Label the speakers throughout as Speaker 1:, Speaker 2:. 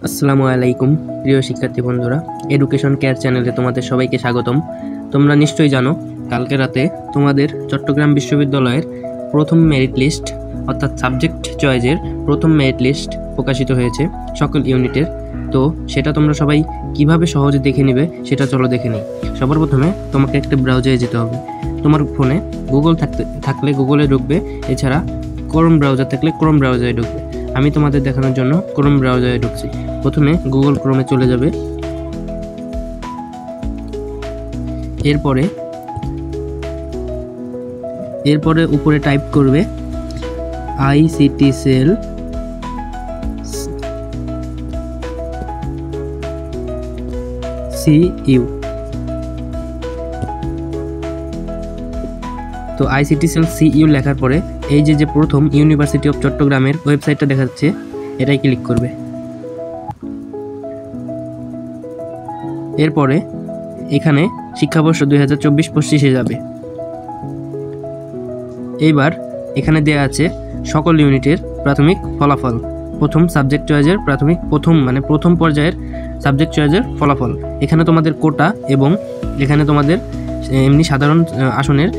Speaker 1: আসসালামু আলাইকুম প্রিয় শিক্ষার্থী বন্ধুরা, এডুকেশন কেয়ার চ্যানেলে তোমাদের সবাইকে স্বাগতম। তোমরা নিশ্চয়ই জানো কালকে রাতে তোমাদের চট্টগ্রাম বিশ্ববিদ্যালয়ের প্রথম মেরিট লিস্ট অর্থাৎ সাবজেক্ট চয়েসের প্রথম মেরিট লিস্ট প্রকাশিত হয়েছে সকল ইউনিটের। তো সেটা তোমরা সবাই কিভাবে সহজে দেখে নেবে সেটা চলো দেখে নিই। সবার প্রথমে তোমাকে একটা ব্রাউজারে যেতে হবে। তোমার ফোনে গুগল থাকলে গুগলে ঢুকবে, এছাড়া ক্রোম ব্রাউজার থাকলে ক্রোম ব্রাউজারে ঢুকবে। আমি তোমাদের দেখানোর জন্য ক্রোম ব্রাউজারে ঢুকছি। প্রথমে গুগল ক্রোমে চলে যাবে, এরপরে উপরে টাইপ করবে আইসিটি সেল সিইউ। তো আইসিটি সেল সিইউ লেখার পরে এই যে প্রথম ইউনিভার্সিটি অফ চট্টগ্রামের ওয়েবসাইটটা দেখাচ্ছে, এটাই ক্লিক করবে। এরপরে এখানে শিক্ষাবর্ষ 2024-25 যাবে। এইবার এখানে দেয়া আছে সকল ইউনিটের প্রাথমিক ফলাফল, প্রথম সাবজেক্ট চয়েসের প্রথম পর্যায়ের সাবজেক্ট চয়েসের ফলাফল। এখানে তোমাদের কোটা এবং এখানে তোমাদের এমনি সাধারণ আসনের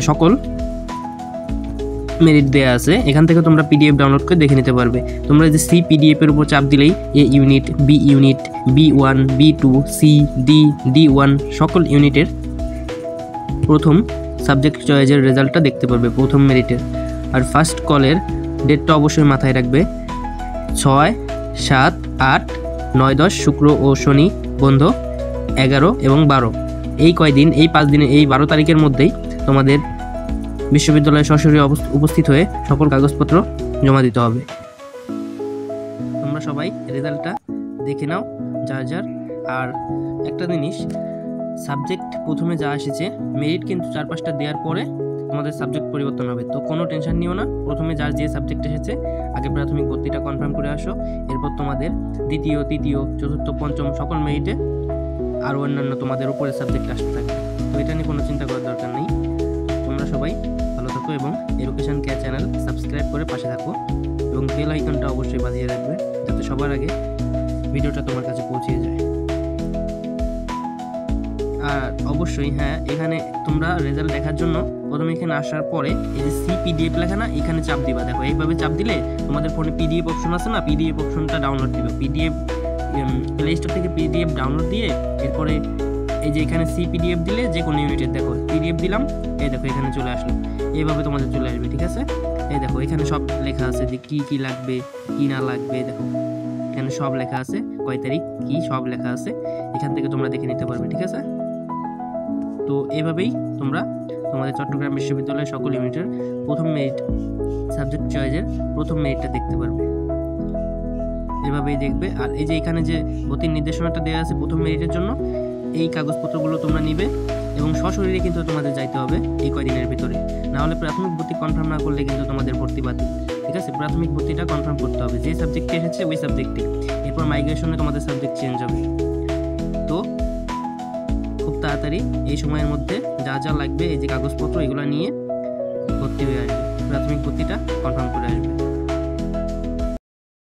Speaker 1: সকল মেরিট দেয়া আছে। এখান থেকে তোমরা পিডিএফ ডাউনলোড করে দেখে নিতে পারবে। তোমরা যে সি পিডিএফ এর উপর চাপ দিলেই A unit, B unit, B1, B2, C, D, D1 সকল ইউনিটের প্রথম সাবজেক্ট চয়েসের রেজাল্টটা দেখতে পারবে প্রথম মেরিটের। আর ফার্স্ট কলের ডেটটা অবশ্যই মাথায় রাখবে, 6, 7, 8, 9, 10 শুক্র ও শনি বন্ধ, 11 এবং 12 এই কয়দিন, এই 5 দিনে, এই 12 তারিখের মধ্যেই তোমাদের বিশ্ববিদ্যালয়ে সরাসরি উপস্থিত হয়ে সকল কাগজপত্র জমা দিতে হবে। তোমরা সবাই রেজাল্টটা দেখে নাও যার যার। আর একটা জিনিস, সাবজেক্ট প্রথমে যা এসেছে মেরিট কিন্তু 4-5টা দেওয়ার পরে তোমাদের সাবজেক্ট পরিবর্তন হবে। তো কোনো টেনশন নিও না, প্রথমে যার যে সাবজেক্ট এসেছে আগে প্রাথমিক ভর্তিটা কনফার্ম করে আসো। এরপর তোমাদের দ্বিতীয়, তৃতীয়, চতুর্থ, পঞ্চম সকল মেরিটে আরও অন্যান্য তোমাদের উপরে সাবজেক্ট আসতে থাকবে। তো এটা নিয়ে কোনো চিন্তা করার দরকার নেই। তোমরা সবাই ভালো থাকো এবং এডুকেশন কেয়ার চ্যানেল সাবস্ক্রাইব করে পাশে থাকো এবং বেল আইকনটা অবশ্যই বাজিয়ে রাখবে যাতে সবার আগে ভিডিওটা তোমার কাছে পৌঁছে যায়। আর অবশ্যই এখানে তোমরা রেজাল্ট দেখার জন্য প্রথমে এখানে আসার পরে এই যে সি পিডিএফ লেখা না, এখানে চাপ দিবা। দেখো এইভাবে চাপ দিলে তোমাদের ফোনে পিডিএফ অপশন আছে না, পিডিএফ অপশনটা ডাউনলোড দিবে। পিডিএফ প্লে স্টোর থেকে পিডিএফ ডাউনলোড দিয়ে এরপরে এই যে এখানে সি পিডিএফ দিলে যে কোনো ইউনিটের, দেখো পিডিএফ দিলাম, এই দেখো এখানে চলে আসলো। এইভাবে তোমাদের চলে আসবে, ঠিক আছে? এই দেখো এখানে সব লেখা আছে যে কি লাগবে কি না লাগবে। দেখো এখানে সব লেখা আছে, কয় তারিখ কি সব লেখা আছে, এখান থেকে তোমরা দেখে নিতে পারবে, ঠিক আছে? তো এইভাবেই তোমরা তোমাদের চট্টগ্রাম বিশ্ববিদ্যালয়ের সকল ইউনিটের প্রথম মেরিট সাবজেক্ট চয়েসের প্রথম মেরিটটা দেখতে পারবে, এভাবেই দেখবে। আর এই যে এখানে যে ভর্তির নির্দেশনাটা দেওয়া আছে প্রথম মেরিটের জন্য, এই কাগজপত্রগুলো তোমরা নিবে এবং সশরীরে কিন্তু তোমাদের যাইতে হবে এই কয়দিনের ভিতরে, না হলে প্রাথমিক ভর্তি কনফার্ম না করলে কিন্তু তোমাদের ভর্তি বাতিল, ঠিক আছে? প্রাথমিক ভর্তিটা কনফার্ম করতে হবে, যে সাবজেক্টে এসেছে ওই সাবজেক্টে। এরপর মাইগ্রেশনে তোমাদের সাবজেক্ট চেঞ্জ হবে। তো খুব তাড়াতাড়ি এই সময়ের মধ্যে যা যা লাগবে এই যে কাগজপত্র, এগুলো নিয়ে ভর্তি হয়ে আসবে, প্রাথমিক ভর্তিটা কনফার্ম করে আসবে।